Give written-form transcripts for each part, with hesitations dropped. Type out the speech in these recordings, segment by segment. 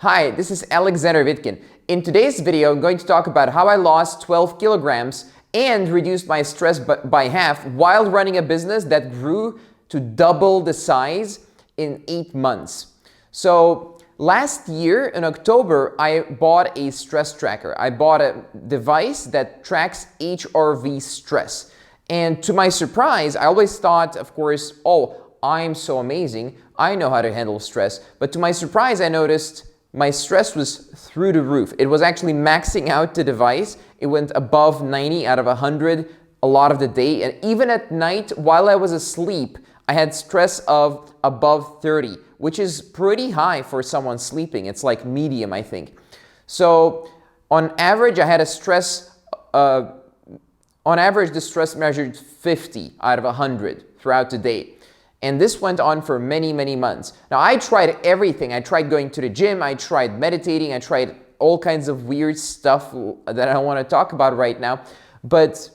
Hi, this is Alexander Vitkin. In today's video, I'm going to talk about how I lost 12 kilograms and reduced my stress by half while running a business that grew to double the size in 8 months. So last year in October, I bought a stress tracker. I bought a device that tracks HRV stress. And to my surprise, I always thought, of course, oh, I'm so amazing. I know how to handle stress. But to my surprise, I noticed my stress was through the roof. It was actually maxing out the device. It went above 90 out of 100 a lot of the day. And even at night, while I was asleep, I had stress of above 30, which is pretty high for someone sleeping. It's like medium, I think. So on average, I had a stress, on average, the stress measured 50 out of 100 throughout the day. And this went on for many, many months. Now, I tried everything. I tried going to the gym. I tried meditating. I tried all kinds of weird stuff that I don't want to talk about right now. But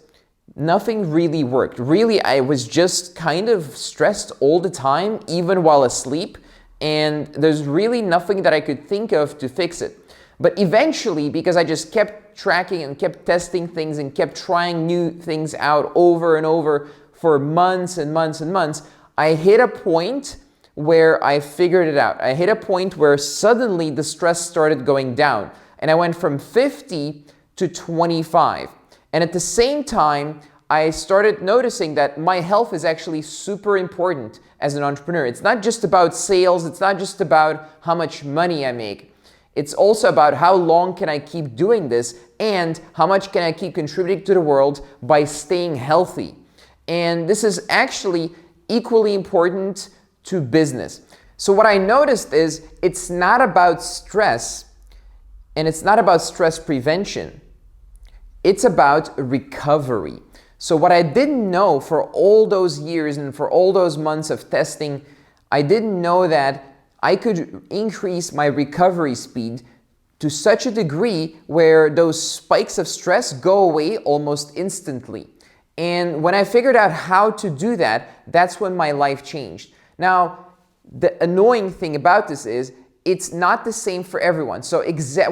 nothing really worked. Really, I was just kind of stressed all the time, even while asleep. And there's really nothing that I could think of to fix it. But eventually, because I just kept tracking and kept testing things and kept trying new things out over and over for months and months and months, I hit a point where I figured it out. I hit a point where suddenly the stress started going down. And I went from 50 to 25. And at the same time, I started noticing that my health is actually super important as an entrepreneur. It's not just about sales. It's not just about how much money I make. It's also about how long can I keep doing this and how much can I keep contributing to the world by staying healthy. And this is actually equally important to business. So what I noticed is it's not about stress and it's not about stress prevention. It's about recovery. So what I didn't know for all those years and for all those months of testing, I didn't know that I could increase my recovery speed to such a degree where those spikes of stress go away almost instantly. And when I figured out how to do that, that's when my life changed. Now, the annoying thing about this is it's not the same for everyone. So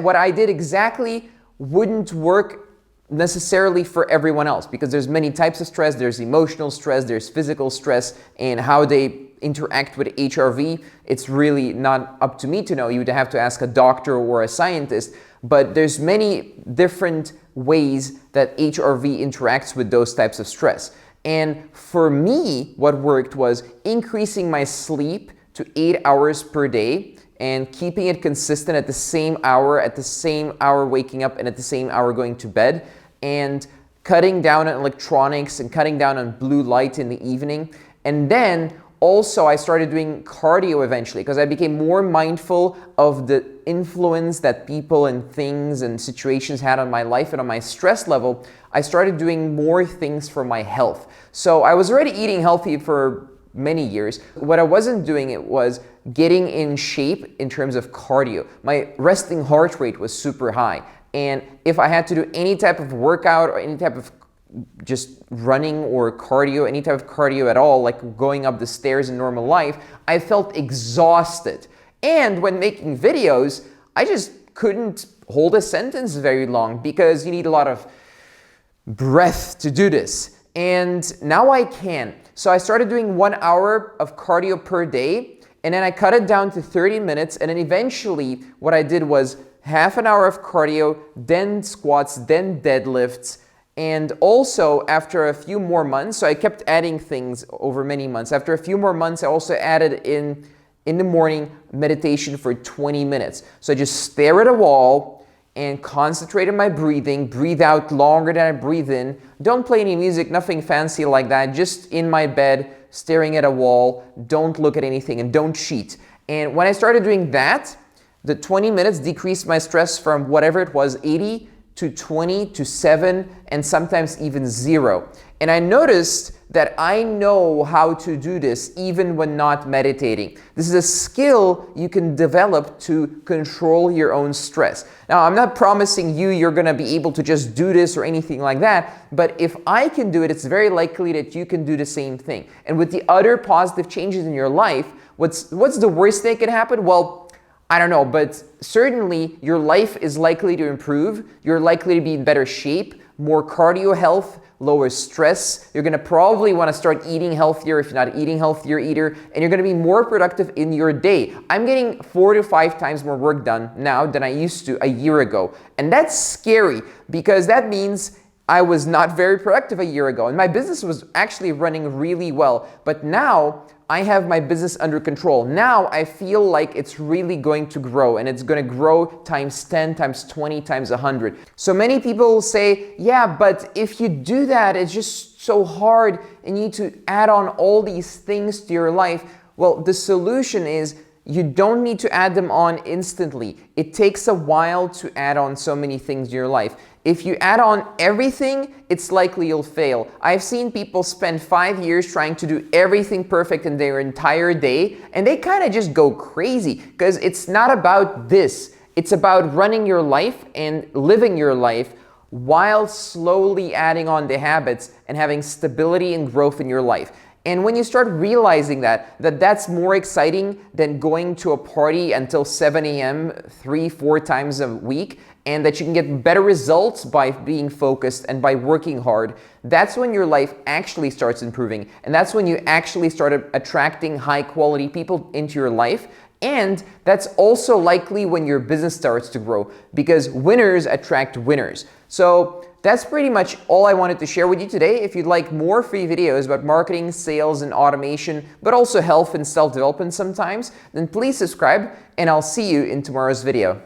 what I did exactly wouldn't work necessarily for everyone else because there's many types of stress. There's emotional stress, there's physical stress, and how they interact with HRV, it's really not up to me to know. You would have to ask a doctor or a scientist. But there's many different ways that HRV interacts with those types of stress. And for me, what worked was increasing my sleep to 8 hours per day and keeping it consistent at the same hour waking up and at the same hour going to bed, and cutting down on electronics and cutting down on blue light in the evening. And then also, I started doing cardio eventually because I became more mindful of the influence that people and things and situations had on my life and on my stress level. I started doing more things for my health. So I was already eating healthy for many years. What I wasn't doing it was getting in shape in terms of cardio. My resting heart rate was super high. And if I had to do any type of workout or any type of just running or cardio, any type of cardio at all, like going up the stairs in normal life, I felt exhausted. And when making videos, I just couldn't hold a sentence very long because you need a lot of breath to do this. And now I can. So I started doing 1 hour of cardio per day, and then I cut it down to 30 minutes. And then eventually what I did was half an hour of cardio, then squats, then deadlifts. And also, after a few more months, so I kept adding things over many months. After a few more months, I also added in the morning meditation for 20 minutes. So I just stare at a wall and concentrate on my breathing, breathe out longer than I breathe in. Don't play any music, nothing fancy like that. Just in my bed, staring at a wall. Don't look at anything and don't cheat. And when I started doing that, the 20 minutes decreased my stress from whatever it was, 80 to 20 to 7 and sometimes even 0. And I noticed that I know how to do this even when not meditating. This is a skill you can develop to control your own stress. Now, I'm not promising you're gonna be able to just do this or anything like that, but if I can do it, it's very likely that you can do the same thing. And with the other positive changes in your life, what's the worst thing that can happen? Well, I don't know, but certainly your life is likely to improve. You're likely to be in better shape, more cardio health, lower stress. You're gonna probably wanna start eating healthier if you're not eating healthier either, and you're gonna be more productive in your day. I'm getting 4 to 5 times more work done now than I used to a year ago. And that's scary because that means I was not very productive a year ago and my business was actually running really well. But now I have my business under control. Now I feel like it's really going to grow, and it's going to grow times 10, times 20, times 100. So many people say, yeah, but if you do that, it's just so hard and you need to add on all these things to your life. Well, the solution is you don't need to add them on instantly. It takes a while to add on so many things in your life. If you add on everything, it's likely you'll fail. I've seen people spend 5 years trying to do everything perfect in their entire day, and they kind of just go crazy because it's not about this. It's about running your life and living your life while slowly adding on the habits and having stability and growth in your life. And when you start realizing that's more exciting than going to a party until 7 a.m. 3-4 times a week, and that you can get better results by being focused and by working hard, that's when your life actually starts improving. And that's when you actually start attracting high quality people into your life. And that's also likely when your business starts to grow, because winners attract winners. So that's pretty much all I wanted to share with you today. If you'd like more free videos about marketing, sales, and automation, but also health and self-development sometimes, then please subscribe, and I'll see you in tomorrow's video.